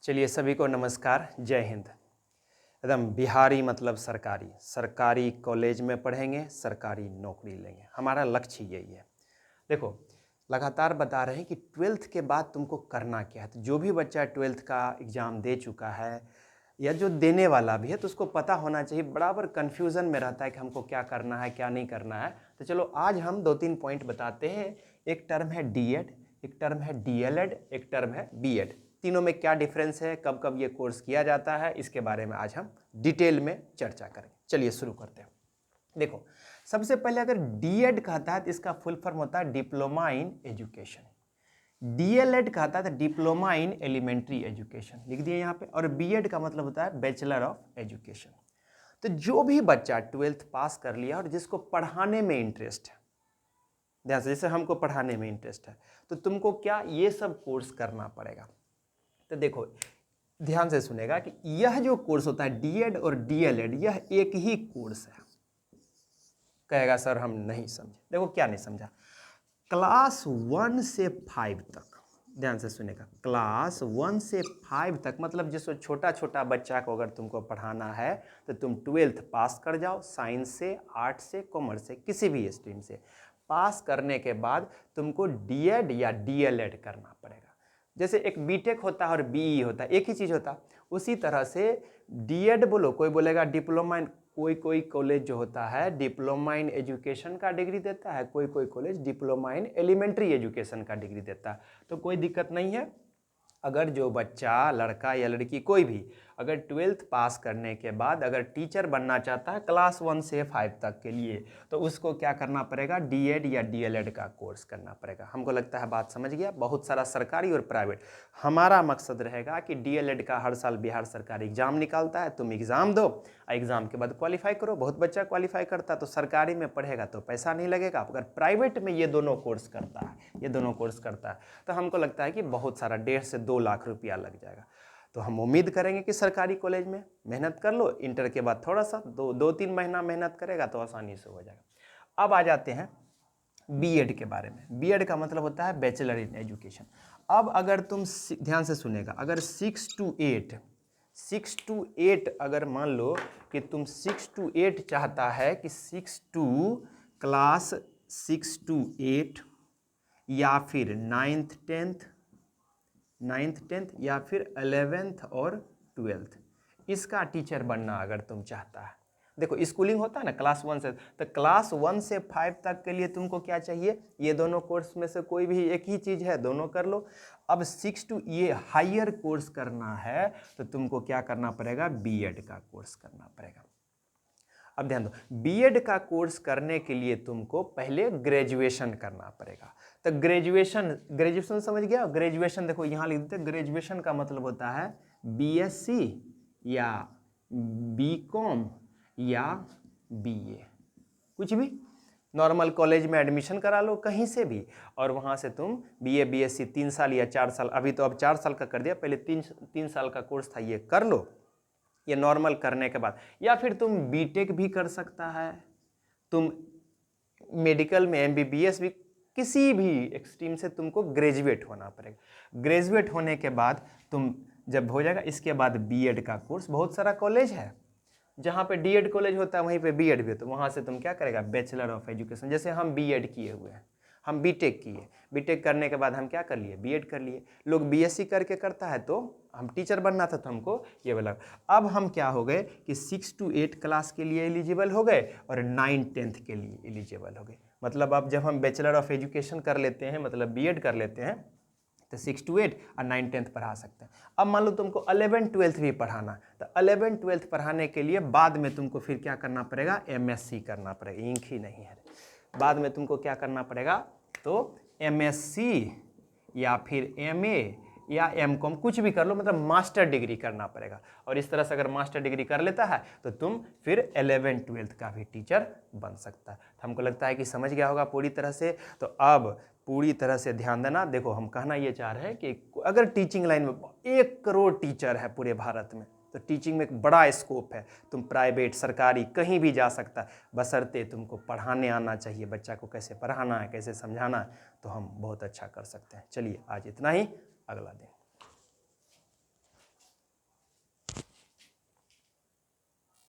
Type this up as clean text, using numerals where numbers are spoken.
चलिए सभी को नमस्कार, जय हिंद। एकदम बिहारी मतलब सरकारी, सरकारी कॉलेज में पढ़ेंगे, सरकारी नौकरी लेंगे, हमारा लक्ष्य यही है। देखो, लगातार बता रहे हैं कि 12th के बाद तुमको करना क्या है। तो जो भी बच्चा 12th का एग्ज़ाम दे चुका है या जो देने वाला भी है तो उसको पता होना चाहिए। बराबर कन्फ्यूज़न में रहता है कि हमको क्या करना है, क्या नहीं करना है। तो चलो आज हम 2-3 पॉइंट बताते हैं। एक टर्म है डीएड, एक टर्म है डीएलएड, एक टर्म है बीएड। तीनों में क्या डिफरेंस है, कब कब ये कोर्स किया जाता है, इसके बारे में आज हम डिटेल में चर्चा करेंगे। चलिए शुरू करते हैं। देखो, सबसे पहले अगर डीएड कहता है तो इसका फुल फॉर्म होता है डिप्लोमा इन एजुकेशन। डीएलएड कहता है तो डिप्लोमा इन एलिमेंट्री एजुकेशन, लिख दिए यहाँ पे। और बीएड का मतलब होता है बैचलर ऑफ एजुकेशन। तो जो भी बच्चा 12th पास कर लिया और जिसको पढ़ाने में इंटरेस्ट है, ध्यान से, जैसे हमको पढ़ाने में इंटरेस्ट है, तो तुमको क्या ये सब कोर्स करना पड़ेगा। तो देखो, ध्यान से सुनेगा कि यह जो कोर्स होता है डीएड और डीएलएड, यह एक ही कोर्स है। कहेगा सर हम नहीं समझे। देखो क्या नहीं समझा, क्लास 1 से 5 तक, ध्यान से सुनेगा, क्लास 1 से 5 तक मतलब जिसको छोटा छोटा बच्चा को अगर तुमको पढ़ाना है तो तुम 12th पास कर जाओ। साइंस से, आर्ट से, कॉमर्स से, किसी भी स्ट्रीम से पास करने के बाद तुमको डीएड या डीएलएड करना पड़ेगा। जैसे एक बीटेक होता है और बीई होता है, एक ही चीज़ होता है। उसी तरह से डीएड बोलो, कोई बोलेगा डिप्लोमा इन, कोई कॉलेज जो होता है डिप्लोमा इन एजुकेशन का डिग्री देता है, कोई college diploma in elementary education का डिग्री देता है। तो कोई दिक्कत नहीं है। अगर जो बच्चा, लड़का या लड़की कोई भी, अगर 12th पास करने के बाद अगर टीचर बनना चाहता है क्लास 1 से 5 तक के लिए, तो उसको क्या करना पड़ेगा, डीएड या डीएलएड का कोर्स करना पड़ेगा। हमको लगता है बात समझ गया। बहुत सारा सरकारी और प्राइवेट, हमारा मकसद रहेगा कि डीएलएड का हर साल बिहार सरकार एग्ज़ाम निकालता है, तुम एग्ज़ाम दो, एग्ज़ाम के बाद क्वालिफाई करो। बहुत बच्चा क्वालिफाई करता है तो सरकारी में पढ़ेगा तो पैसा नहीं लगेगा। अगर प्राइवेट में ये दोनों कोर्स करता है, ये दोनों कोर्स करता है, तो हमको लगता है कि बहुत सारा 1.5 से 2 लाख रुपया लग जाएगा। तो हम उम्मीद करेंगे कि सरकारी कॉलेज में मेहनत कर लो, इंटर के बाद थोड़ा सा 2-3 महीना मेहनत करेगा तो आसानी से हो जाएगा। अब आ जाते हैं बीएड के बारे में। बीएड का मतलब होता है बैचलर इन एजुकेशन। अब अगर तुम ध्यान से सुनेगा, अगर 6 to 8 अगर मान लो कि तुम 6 to 8 चाहता है कि क्लास 6 to 8 या फिर 9th 10th या फिर 11th और 12th, इसका टीचर बनना अगर तुम चाहता है। देखो स्कूलिंग होता है ना क्लास 1 से, तो क्लास 1 से 5 तक के लिए तुमको क्या चाहिए, ये दोनों कोर्स में से कोई भी एक ही चीज़ है, दोनों कर लो। अब 6 to ये हायर कोर्स करना है तो तुमको क्या करना पड़ेगा, बीएड का कोर्स करना पड़ेगा। अब ध्यान दो, बीएड का कोर्स करने के लिए तुमको पहले ग्रेजुएशन करना पड़ेगा। तो ग्रेजुएशन समझ गया। ग्रेजुएशन देखो यहाँ लिख देते, ग्रेजुएशन का मतलब होता है बीएससी या बीकॉम या बीए, कुछ भी नॉर्मल कॉलेज में एडमिशन करा लो कहीं से भी, और वहाँ से तुम बीए बीएससी 3 साल या 4 साल, अभी तो अब 4 साल का कर दिया, पहले 3 साल का कोर्स था, ये कर लो। ये नॉर्मल करने के बाद या फिर तुम बीटेक भी कर सकता है, तुम मेडिकल में एमबीबीएस भी, किसी भी एक्सट्रीम से तुमको ग्रेजुएट होना पड़ेगा। ग्रेजुएट होने के बाद तुम जब हो जाएगा, इसके बाद बीएड का कोर्स, बहुत सारा कॉलेज है जहाँ पे डीएड कॉलेज होता है वहीं पे बीएड भी, तो वहाँ से तुम क्या करेगा, बैचलर ऑफ एजुकेशन। जैसे हम बीएड किए हुए हैं, हम बीटेक किए, बीटेक करने के बाद हम क्या कर लिए, बीएड कर लिए। लोग बीएससी करके करता है, तो हम टीचर बनना था तो हमको ये वाला। अब हम क्या हो गए कि 6 to 8 क्लास के लिए एलिजिबल हो गए और 9-10 के लिए एलिजिबल हो गए। मतलब अब जब हम बैचलर ऑफ एजुकेशन कर लेते हैं, मतलब बीएड कर लेते हैं, तो 6 to 8 और 9-10 पढ़ा सकते हैं। अब मान लो तुमको 11-12 भी पढ़ाना, तो 11-12 पढ़ाने के लिए बाद में तुमको फिर क्या करना पड़ेगा, एमएससी करना पड़ेगा। इंक ही नहीं है, बाद में तुमको क्या करना पड़ेगा, तो एमएससी या फिर एमए या एमकॉम, कुछ भी कर लो, मतलब मास्टर डिग्री करना पड़ेगा। और इस तरह से अगर मास्टर डिग्री कर लेता है तो तुम फिर 11-12 का भी टीचर बन सकता है। तो हमको लगता है कि समझ गया होगा पूरी तरह से। तो अब पूरी तरह से ध्यान देना। देखो हम कहना ये चाह रहे हैं कि अगर टीचिंग लाइन में 1 करोड़ टीचर है पूरे भारत में, तो टीचिंग में एक बड़ा स्कोप है। तुम प्राइवेट, सरकारी, कहीं भी जा सकता है, बशर्ते तुमको पढ़ाने आना चाहिए। बच्चा को कैसे पढ़ाना है, कैसे समझाना है, तो हम बहुत अच्छा कर सकते हैं। चलिए आज इतना ही, अगला दिन।